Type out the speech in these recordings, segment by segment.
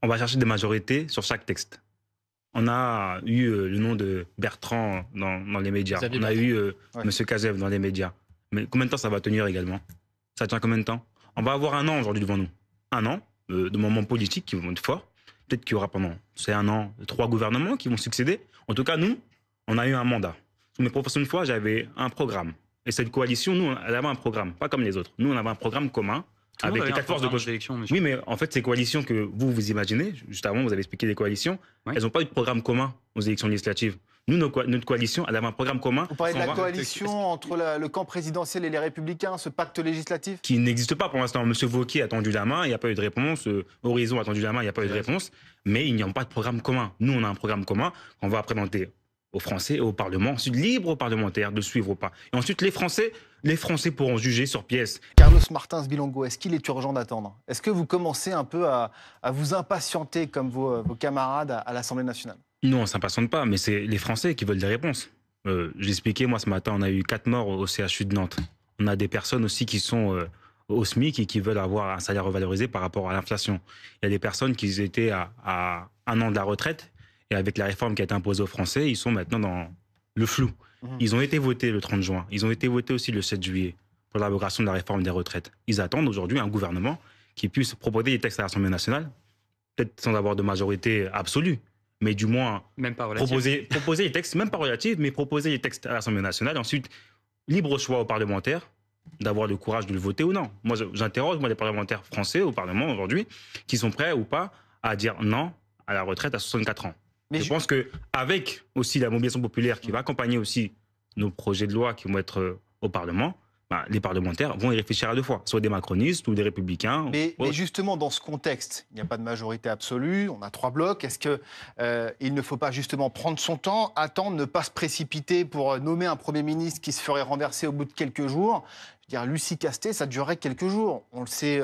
on va chercher des majorités sur chaque texte. On a eu le nom de Bertrand dans les médias. On a eu M. Kazev dans les médias. Mais combien de temps ça va tenir également? Ça tient combien de temps? On va avoir un an aujourd'hui devant nous. Un an de moments politiques qui vont être forts. Peut-être qu'il y aura pendant ces un an 3 gouvernements qui vont succéder. En tout cas, nous, on a eu un mandat. Sous mes professions de foi, j'avais un programme. Et cette coalition, nous, elle avait un programme, pas comme les autres. Nous, on avait un programme commun avec les 4 forces de gauche. Oui, mais en fait, ces coalitions que vous imaginez, juste avant, vous avez expliqué des coalitions, elles n'ont pas eu de programme commun aux élections législatives. Nous, notre coalition, elle avait un programme commun. Vous parlez de la coalition entre le camp présidentiel et les Républicains, ce pacte législatif? Qui n'existe pas pour l'instant. M. Wauquiez a tendu la main, il n'y a pas eu de réponse. Horizon a tendu la main, il n'y a pas eu de réponse. Mais il n'y a pas de programme commun. Nous, on a un programme commun qu'on va présenter aux Français et au Parlement. Ensuite, libre aux parlementaires de suivre ou pas. Et ensuite, les Français pourront juger sur pièce. Carlos Martins Bilongo, est-ce qu'il est urgent d'attendre? Est-ce que vous commencez un peu à vous impatienter comme vos camarades à l'Assemblée nationale? Non, on ne s'impatiente pas, mais c'est les Français qui veulent des réponses. J'ai expliqué, moi, ce matin, on a eu 4 morts au CHU de Nantes. On a des personnes aussi qui sont au SMIC et qui veulent avoir un salaire revalorisé par rapport à l'inflation. Il y a des personnes qui étaient à un an de la retraite et avec la réforme qui a été imposée aux Français, ils sont maintenant dans le flou. Ils ont été votés le 30 juin. Ils ont été votés aussi le 7 juillet pour l'abrogation de la réforme des retraites. Ils attendent aujourd'hui un gouvernement qui puisse proposer des textes à l'Assemblée nationale, peut-être sans avoir de majorité absolue, mais du moins même pas proposer les textes, même pas relatifs, mais proposer les textes à l'Assemblée nationale. Ensuite, libre choix aux parlementaires d'avoir le courage de le voter ou non. Moi, j'interroge les parlementaires français au Parlement aujourd'hui qui sont prêts ou pas à dire non à la retraite à 64 ans. Mais je pense qu'avec aussi la mobilisation populaire qui va accompagner aussi nos projets de loi qui vont être au Parlement, les parlementaires vont y réfléchir à 2 fois, soit des macronistes ou des républicains. Mais justement, dans ce contexte, il n'y a pas de majorité absolue, on a 3 blocs. Est-ce qu'il ne faut pas justement prendre son temps, attendre, ne pas se précipiter pour nommer un Premier ministre qui se ferait renverser au bout de quelques jours? Je veux dire, Lucie Castet, ça durerait quelques jours. On le sait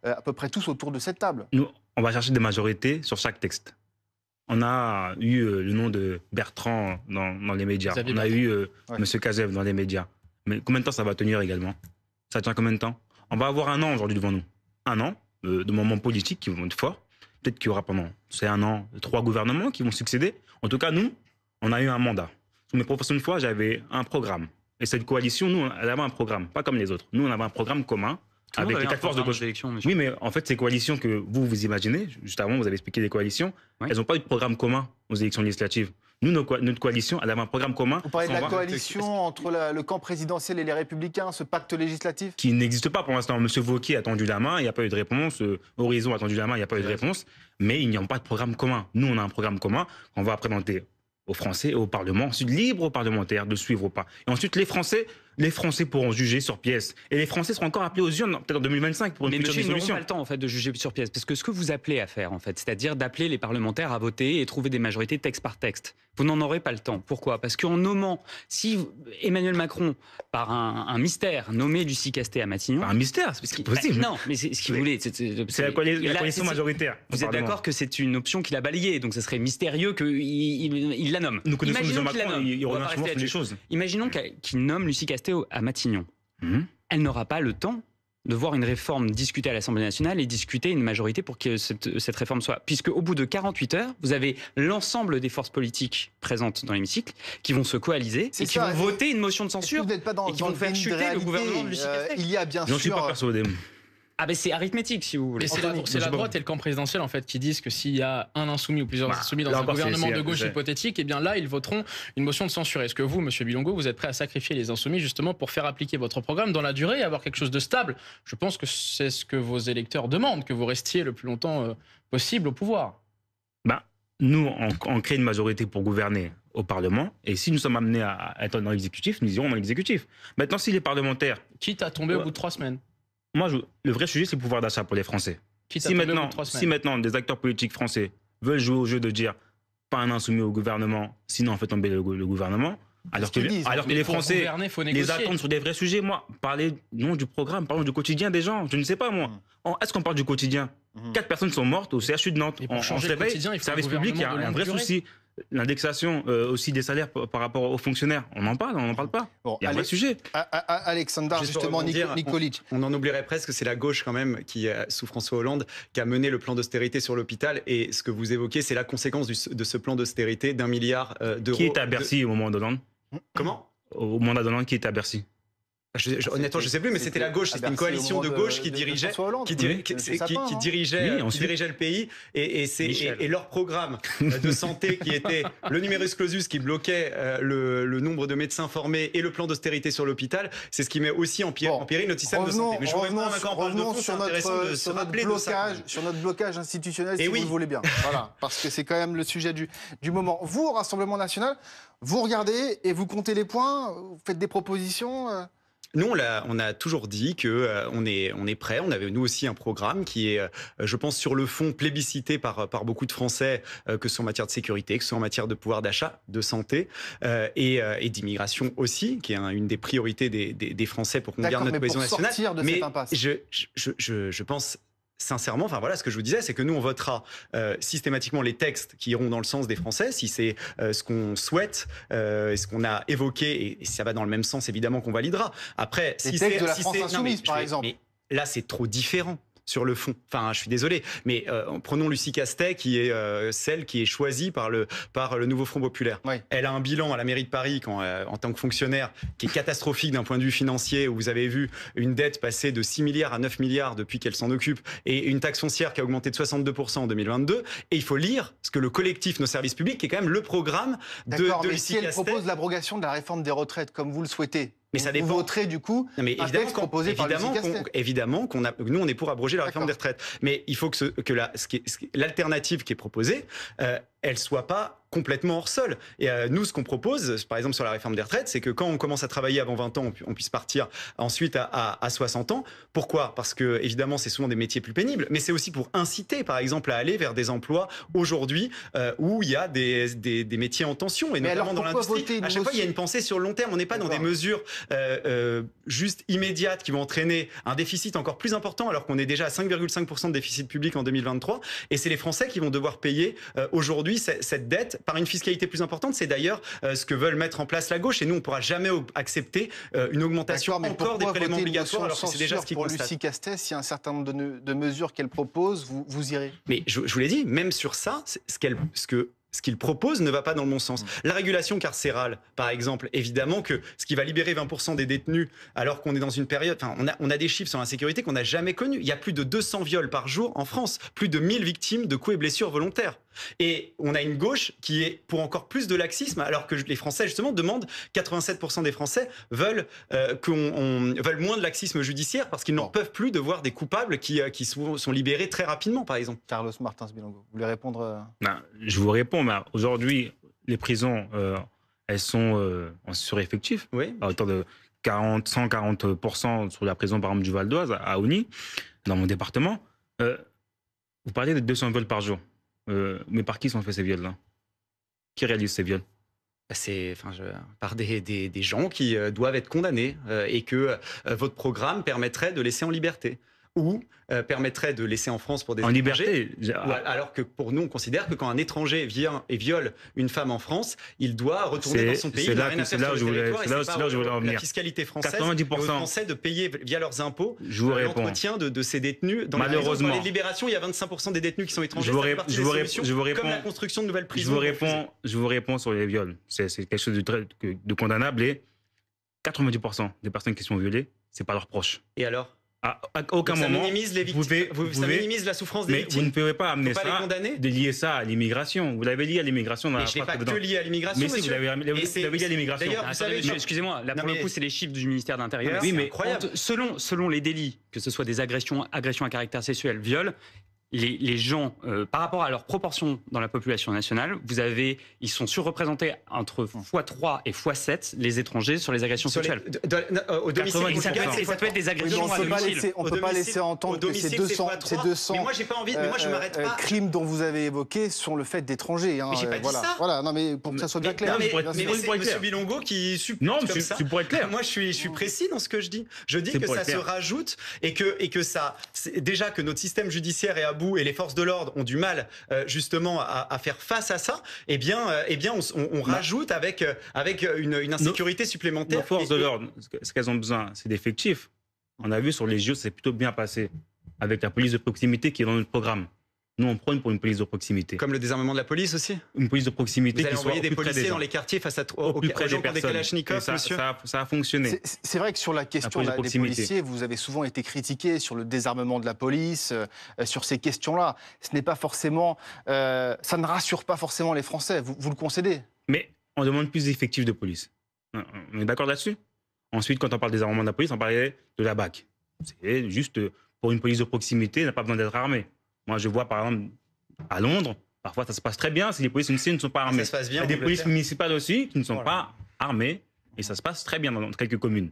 à peu près tous autour de cette table. Nous, on va chercher des majorités sur chaque texte. On a eu le nom de Bertrand dans les médias. On a eu M. Kazev dans les médias. Mais combien de temps ça va tenir également? Ça tient combien de temps? On va avoir un an aujourd'hui devant nous. Un an de moments politiques qui vont être forts. Peut-être qu'il y aura pendant ces un an 3 gouvernements qui vont succéder. En tout cas, nous, on a eu un mandat. Sous mes professions de foi, j'avais un programme. Et cette coalition, nous, elle avait un programme, pas comme les autres. Nous, on avait un programme commun avec les 4 forces de gauche. Oui, mais en fait, ces coalitions que vous imaginez, juste avant, vous avez expliqué des coalitions, elles n'ont pas eu de programme commun aux élections législatives. Nous, notre coalition, elle avait un programme commun. Vous parlez de la coalition entre le camp présidentiel et les Républicains, ce pacte législatif? Qui n'existe pas pour l'instant. M. Wauquiez a tendu la main, il n'y a pas eu de réponse. Horizon a tendu la main, il n'y a pas eu de réponse. Mais il n'y a pas de programme commun. Nous, on a un programme commun qu'on va présenter aux Français et au Parlement. Ensuite, libre aux parlementaires de suivre ou pas. Et ensuite, les Français pourront juger sur pièce. Et les Français seront encore appelés aux urnes, peut-être en 2025, pour une future dissolution. Mais monsieur, ils n'auront pas le temps, en fait, de juger sur pièce. Parce que ce que vous appelez à faire, en fait, c'est-à-dire d'appeler les parlementaires à voter et trouver des majorités texte par texte, vous n'en aurez pas le temps. Pourquoi? Parce qu'en nommant, si Emmanuel Macron, par un mystère, nommait Lucie Castet à Matignon... Par un mystère, c'est possible. Non, mais c'est ce qu'il voulait. C'est la coalition majoritaire. Vous êtes d'accord que c'est une option qu'il a balayée, donc ça serait mystérieux qu'il la nomme. Nous connaissons M. Macron, il revient souvent sur les choses. Imaginons qu'il nomme Lucie Castet à Matignon. Elle n'aura pas le temps de voir une réforme discutée à l'Assemblée nationale et discuter une majorité pour que cette réforme soit... Puisque au bout de 48 heures, vous avez l'ensemble des forces politiques présentes dans l'hémicycle qui vont se coaliser et qui vont voter une motion de censure et qui vont faire chuter le gouvernement de Lucie Castet. Il y a bien sûr... J'en suis pas persuadé. Ah ben c'est arithmétique si vous voulez. C'est la droite et le camp présidentiel en fait qui disent que s'il y a un insoumis ou plusieurs insoumis dans un gouvernement de gauche hypothétique, eh bien là ils voteront une motion de censure. Est-ce que vous, Monsieur Bilongo, vous êtes prêt à sacrifier les insoumis justement pour faire appliquer votre programme dans la durée et avoir quelque chose de stable? Je pense que c'est ce que vos électeurs demandent, que vous restiez le plus longtemps possible au pouvoir. Nous, on crée une majorité pour gouverner au Parlement, et si nous sommes amenés à être dans l'exécutif, nous irons dans l'exécutif. Maintenant, si les parlementaires... Quitte à tomber au bout de 3 semaines. Moi, le vrai sujet, c'est le pouvoir d'achat pour les Français. Si maintenant, des acteurs politiques français veulent jouer au jeu de dire pas un insoumis au gouvernement, sinon on fait tomber le gouvernement, alors que les Français les attendent sur des vrais sujets. Moi, parler non du programme, parlons du quotidien des gens. Je ne sais pas, moi. Est-ce qu'on parle du quotidien? 4 personnes sont mortes au CHU de Nantes. On se réveille, service public, il y a un vrai souci. l'indexation aussi des salaires par rapport aux fonctionnaires. On en parle, on n'en parle pas. Bon, il y a un vrai sujet. Alexandre, justement, Nikolic. On en oublierait presque, c'est la gauche quand même, sous François Hollande, qui a mené le plan d'austérité sur l'hôpital. Et ce que vous évoquez, c'est la conséquence de ce plan d'austérité d'1 milliard d'euros. Qui était à Bercy au moment d'Hollande? Comment? Au mandat d'Hollande, qui était à Bercy? Honnêtement, je ne sais plus, mais c'était la gauche, c'était une coalition de gauche qui dirigeait le pays, et leur programme de santé qui était le numerus clausus qui bloquait le nombre de médecins formés et le plan d'austérité sur l'hôpital, c'est ce qui met aussi en péril notre système de santé. Mais revenons sur notre blocage institutionnel, si vous le voulez bien. Voilà, parce que c'est quand même le sujet du moment. Vous, au Rassemblement National, vous regardez et vous comptez les points, vous faites des propositions Nous, on a toujours dit qu'on est prêt. On avait, nous aussi, un programme qui est, je pense, sur le fond, plébiscité par beaucoup de Français, que ce soit en matière de sécurité, que ce soit en matière de pouvoir d'achat, de santé et d'immigration aussi, qui est une des priorités des Français pour qu'on garde notre cohésion nationale. Mais cette impasse. Je pense... Sincèrement, enfin voilà, ce que je vous disais, c'est que nous, on votera systématiquement les textes qui iront dans le sens des Français, si c'est ce qu'on souhaite, ce qu'on a évoqué, et si ça va dans le même sens, évidemment qu'on validera. Après, si c'est de la France insoumise, par exemple. Mais là, c'est trop différent. Sur le fond. Enfin, je suis désolé, mais prenons Lucie Castet, qui est celle qui est choisie par le nouveau Front Populaire. Oui. Elle a un bilan à la mairie de Paris en tant que fonctionnaire qui est catastrophique d'un point de vue financier, où vous avez vu une dette passer de 6 milliards à 9 milliards depuis qu'elle s'en occupe, et une taxe foncière qui a augmenté de 62% en 2022. Et il faut lire ce que le collectif Nos Services Publics, qui est quand même le programme de Lucie Castet... si elle propose l'abrogation de la réforme des retraites, comme vous le souhaitez, mais ça dépend. Vous voterez du coup un texte proposé par Lucie Castet. Évidemment nous on est pour abroger la réforme des retraites, mais il faut que l'alternative qui est proposée, elle soit pas complètement hors sol. Et nous, ce qu'on propose, par exemple sur la réforme des retraites, c'est que quand on commence à travailler avant 20 ans, on puisse partir ensuite à 60 ans. Pourquoi? Parce que évidemment, c'est souvent des métiers plus pénibles, mais c'est aussi pour inciter, par exemple, à aller vers des emplois aujourd'hui où il y a des métiers en tension, et mais notamment dans l'industrie. À chaque fois, il y a une pensée sur le long terme. On n'est pas dans des mesures juste immédiates qui vont entraîner un déficit encore plus important, alors qu'on est déjà à 5,5% de déficit public en 2023. Et c'est les Français qui vont devoir payer aujourd'hui cette dette par une fiscalité plus importante. C'est d'ailleurs ce que veulent mettre en place la gauche. Et nous, on ne pourra jamais accepter une augmentation encore des prélèvements obligatoires, alors que c'est déjà ce qu'ils constatent. Pour Lucie Castet, s'il y a un certain nombre de mesures qu'elle propose, vous irez. Mais je vous l'ai dit, même sur ça, ce qu'il propose ne va pas dans le bon sens. La régulation carcérale, par exemple, évidemment que ce qui va libérer 20% des détenus, alors qu'on est dans une période... Enfin, on a des chiffres sur l'insécurité qu'on n'a jamais connus. Il y a plus de 200 viols par jour en France, plus de 1000 victimes de coups et blessures volontaires. Et on a une gauche qui est pour encore plus de laxisme, alors que les Français, justement, demandent... 87% des Français veulent moins de laxisme judiciaire parce qu'ils n'en peuvent plus de voir des coupables qui sont libérés très rapidement, par exemple. Carlos Martins Bilongo, vous voulez répondre Je vous réponds. Aujourd'hui, les prisons, elles sont en sureffectif, à hauteur de 140% sur la prison, par exemple, du Val d'Oise, à Aulny, dans mon département. Vous parlez de 200 viols par jour. Mais par qui sont faits ces viols-là? Qui réalise ces viols? Par des gens qui doivent être condamnés et que votre programme permettrait de laisser en liberté. Ou permettrait de laisser en France pour des étrangers. En liberté. Alors que pour nous, on considère que quand un étranger vient et viole une femme en France, il doit retourner dans son pays. C'est là où je voulais en venir. La fiscalité française, 90% aux Français de payer via leurs impôts l'entretien de ces détenus. Dans malheureusement, les libérations, il y a 25% des détenus qui sont étrangers. Je vous réponds. Comme la construction de nouvelles prisons. Je vous réponds sur les viols. C'est quelque chose de condamnable. Et 90% des personnes qui sont violées, c'est pas leurs proches. Et alors? À aucun moment, ça minimise la souffrance des victimes. Mais vous ne pouvez pas amener ça, de lier ça à l'immigration. Vous l'avez lié à l'immigration. Mais je n'ai pas que lié à l'immigration, mais si, vous l'avez lié à l'immigration. Excusez-moi, là pour le coup, c'est les chiffres du ministère de l'Intérieur. Oui, mais incroyable. Selon les délits, que ce soit des agressions à caractère sexuel, viol, les gens, par rapport à leur proportion dans la population nationale, ils sont surreprésentés entre x3 et x7 les étrangers sur les agressions sexuelles. Au domicile, ça peut être des agressions à domicile. On ne peut pas laisser entendre que ces 200 mais moi, j'ai pas envie, mais moi, je m'arrête pas. Crimes dont vous avez évoqué sont le fait d'étrangers. Mais j'ai pas dit ça. Voilà, non, mais pour que ça soit bien clair. Mais c'est M. Bilongo qui non, pour être clair. Moi, je suis précis dans ce que je dis. Je dis que ça se rajoute et que ça, déjà que notre système judiciaire est à bout bout et les forces de l'ordre ont du mal justement à faire face à ça, eh bien on rajoute avec une insécurité supplémentaire. Nos forces de l'ordre, ce qu'elles ont besoin, c'est d'effectifs. On a vu sur les JO, c'est plutôt bien passé avec la police de proximité qui est dans notre programme. Nous, on prône pour une police de proximité. Comme le désarmement de la police aussi. Une police de proximité qui soit envoyer des policiers dans les quartiers face aux gens qui ont des kalachnikovs, monsieur. Ça a fonctionné. C'est vrai que sur la question des policiers, vous avez souvent été critiqué sur le désarmement de la police, sur ces questions-là. Ce n'est pas forcément, ça ne rassure pas forcément les Français. Vous le concédez. Mais on demande plus d'effectifs de police. On est d'accord là-dessus. Ensuite, quand on parle des désarmement de la police, on parlait de la BAC. C'est juste pour une police de proximité, on n'a pas besoin d'être armé. Moi, je vois par exemple à Londres, parfois ça se passe très bien si les policiers municipales ne sont pas armés. Ça se passe bien. Il y a des polices municipales aussi qui ne sont pas armées et ça se passe très bien dans quelques communes.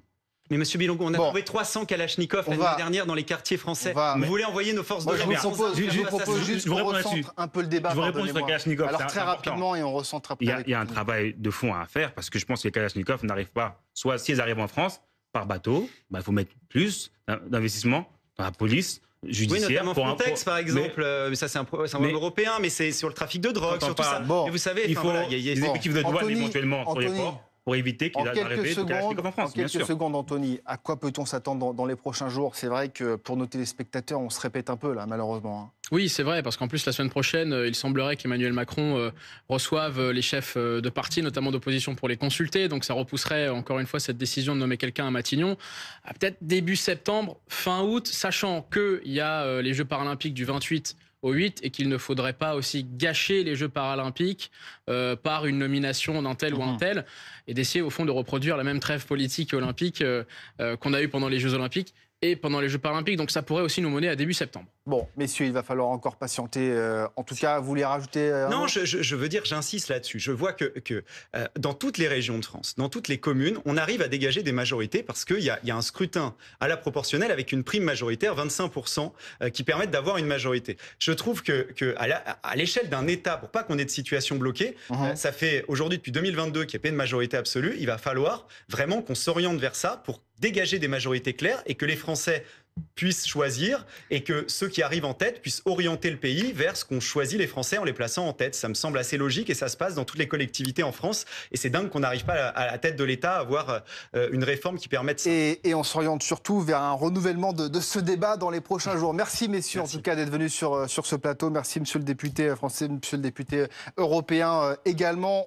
Mais monsieur Bilongo, on a trouvé 300 kalachnikovs l'année dernière dans les quartiers français. Vous voulez envoyer nos forces de l'ordre? Je vous propose juste qu'on recentre un peu le débat. Je vous réponds sur les kalachnikovs. Alors très rapidement et on recentre après. Il y a un travail de fond à faire parce que je pense que les kalachnikovs n'arrivent pas, soit si elles arrivent en France, par bateau, il faut mettre plus d'investissement dans la police judiciaire. Oui, notamment Frontex, par exemple. Ça, c'est un problème européen, mais c'est sur le trafic de drogue, sur tout ça. Bon, mais vous savez, il faut des effectifs de douane éventuellement sur les ports pour éviter qu'il y ait l'arrivée de kalachnikovs en France. En quelques secondes, Anthony, à quoi peut-on s'attendre dans les prochains jours? C'est vrai que pour nos téléspectateurs, on se répète un peu là, malheureusement. Oui, c'est vrai, parce qu'en plus, la semaine prochaine, il semblerait qu'Emmanuel Macron reçoive les chefs de parti, notamment d'opposition, pour les consulter. Donc ça repousserait encore une fois cette décision de nommer quelqu'un à Matignon à peut-être début septembre, fin août, sachant qu'il y a les Jeux paralympiques du 28 au 8 et qu'il ne faudrait pas aussi gâcher les Jeux paralympiques par une nomination d'un tel ou un tel et d'essayer au fond de reproduire la même trêve politique et olympique qu'on a eu pendant les Jeux olympiques et pendant les Jeux paralympiques. Donc ça pourrait aussi nous mener à début septembre. Bon, messieurs, il va falloir encore patienter. En tout cas, vous voulez rajouter Non, je veux dire, j'insiste là-dessus. Je vois que dans toutes les régions de France, dans toutes les communes, on arrive à dégager des majorités parce qu'il y a un scrutin à la proportionnelle avec une prime majoritaire, 25%, qui permettent d'avoir une majorité. Je trouve que à l'échelle d'un État, pour pas qu'on ait de situation bloquée, ça fait aujourd'hui depuis 2022 qu'il n'y a pas de majorité absolue, il va falloir vraiment qu'on s'oriente vers ça pour dégager des majorités claires et que les Français puissent choisir et que ceux qui arrivent en tête puissent orienter le pays vers ce qu'ont choisi les Français en les plaçant en tête. Ça me semble assez logique et ça se passe dans toutes les collectivités en France. Et c'est dingue qu'on n'arrive pas à la tête de l'État à avoir une réforme qui permette ça. Et on s'oriente surtout vers un renouvellement de ce débat dans les prochains jours. Merci messieurs en tout cas d'être venus sur ce plateau. Merci monsieur le député français, monsieur le député européen également.